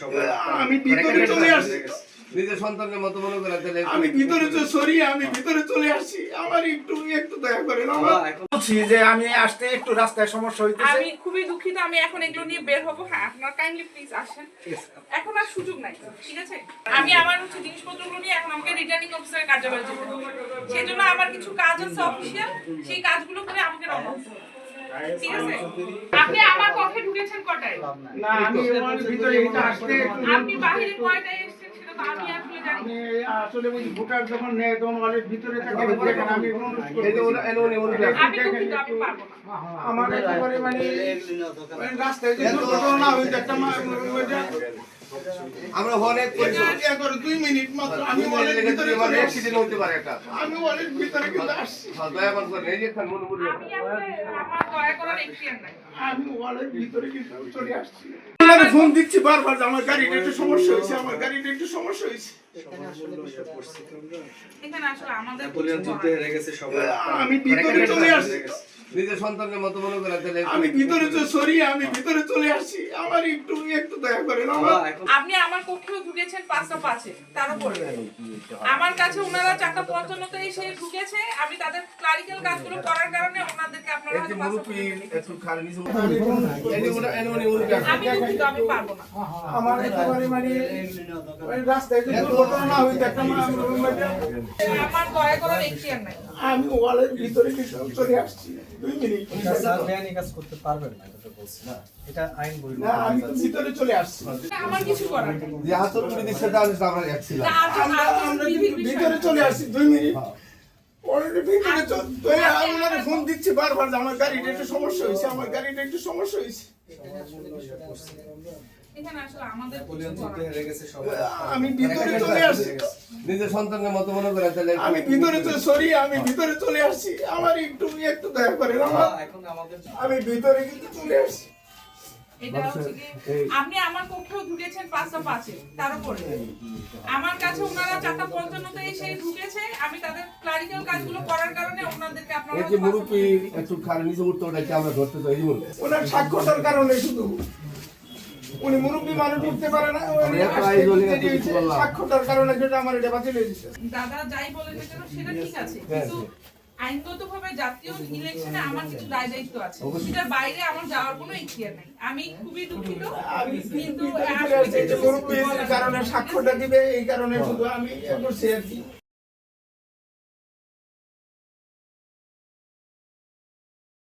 সবাই আমি ভিতরে চলে আসছি নিজের সন্তানের মতো মনে করে তাহলে আমি ভিতরে সরি আমি ভিতরে চলে আসছি আমার একটু একটু দয়া করেন আমার বলছি যে আমি আসতে একটু রাস্তায় সমস্যা হইতেছে আমি খুবই দুঃখিত আমি এখন এগুলো নিয়ে বের হবো হ্যাঁ আপনারা কাইন্ডলি প্লিজ আসেন এখন আর সুযোগ নাই ঠিক আছে আমি আমার জিনিসপত্রগুলো নিয়ে এখন আমাকে রিটার্নিং অফিসারের কার্যালয়ে যেতে হবে সেই জন্য আমার কিছু কাজ আছে অফিসিয়াল সেই কাজগুলো করে আমাকে রওনা হতে হবে। ঠিক আছে আপনি আমার কক্ষে ঢুকেছেন কটায় না আমি ওর ভিতরে এটা আসতে একটু আপনি বাইরে কয়টায় এসেছেন সেটা তো আমি আসলে জানি না। আমি আসলে ওই ভোটার যখন নেয় তখন ওর ভিতরে থাকে দেখেন আমি অনুরোধ এই যে করছি। আমি দুঃখিত আমি পারবো না আমার একেবারে মানে রাস্তায় যে দুর্ঘটনা হইতো একটা আমরা অনেক করে 2 মিনিট মাত্র আমি ওয়ালের ভিতরে চলে আসছি। অ্যাক্সিডেন্ট হতে পারে একটা আমি ওয়ালের ভিতরে কিন্তু আসছি দয়া করে এই যে খান মনে করে আমি আসলে আমার দয়া করার এখতিয়ার নাই আমি ওয়ালের ভিতরে কিন্তু চলে আসছি আপনারা ফোন দিচ্ছি বারবার যে আমার গাড়িটা একটু সমস্যা হয়েছে আমার গাড়িটা একটু সমস্যা হয়েছে এখানে আসলে আমাদের নেপোলিয়ন যুদ্ধে হেরে গেছে সবাই আমি ভিতরে চলে আসছি নিজের সন্তানের মতো মনে করে তাহলে আমি ভিতরে সরি আমি ভিতরে চলে আসছি আমার একটু একটু দয়া করেন আমার আপনি আমার কক্ষেও ঢুকেছেন 5:05 তার উপরে আমার কাছে ওনারা 4:55 এসে ঢুকেছে আমি তাদের ক্লারিক্যাল কাজগুলো করার কারণে ওনাদেরকে আপনারা এই যে হয়তো মুরুপি একটু খালি নিচে এই যে ওটা এনওনি মুরুপি আমি দুঃখিত আমি পারবো না আমার একেবারে মানে ওই রাস্তায় যে দুর্ঘটনা হইতো একটা আমার দয়া করার এখতিয়ার নাই আমি ওয়ালের ভিতরে কিন্তু চলে আসছি 2 মিনিট স্যার বেআইনি কাজ করতে পারবেন না এটা তো বলছি না এটা আইন বৈধ না আমি তো ভিতরে চলে আসছি আমার কিছু করার নেই যে হাতর পুরি দিচ্ছে তাহলে আমরা একছিলাম না, আমরা কিন্তু ভিতরে চলে আসছি 2 মিনিট অলরেডি ভিতরে চলে আপনারা ফোন দিচ্ছি বারবার যে আমার গাড়িটা একটু সমস্যা হয়েছে আমার গাড়িটা একটু সমস্যা হয়েছে এখানে আসলে আমাদের নেপোলিয়ন যুদ্ধে হেরে গেছে সবাই আমি ভিতরে চলে আসছি নিজের সন্তানের মতো মনে করে তাহলে আমি ভিতরে সরি আমি ভিতরে চলে আসছি আমার একটু দয়া করেন আমার এখন আমাদের আমি ভিতরে কিন্তু চলে আসছি এটা হচ্ছে কি আপনি আমার কক্ষেও ঢুকেছেন 5:05 তার উপরে আমার কাছে ওনারা 4:55 এসে ঢুকেছে আমি তাদের ক্লারিক্যাল কাজগুলো করার কারণে ওনাদেরকে আপনারা এই যে মুরুপি একটু খালি নিচে উঠতে ওটাকে আমরা ধরতে চাই এই মুরুপি ওনার সাক্ষরতার কারণে শুধু উনি মুরব্বী মানুষ উঠতে পারে না উনি এত আসতে আইজ হলে দেরি এত কিছু হয়েছে। বললাম। সাক্ষরতার কারণে যেটা আমার এটা বাতিল হয়ে দিচ্ছে দাদা যাই বলেন না কেন সেটা ঠিক আছে কিন্তু আইনগতভাবে জাতীয় ইলেকশনে আমার কিছু দায় দায়িত্ব আছে সেটার বাইরে আমার যাওয়ার কোনো ইচ্ছা নাই আমি খুবই দুঃখিত আমি কিন্তু ভিতরে চলে আসছি, এই যে মুরব্বীর কারণে সাক্ষ্যটা দিবে এই কারণে শুধু আমি এ করছি আর কি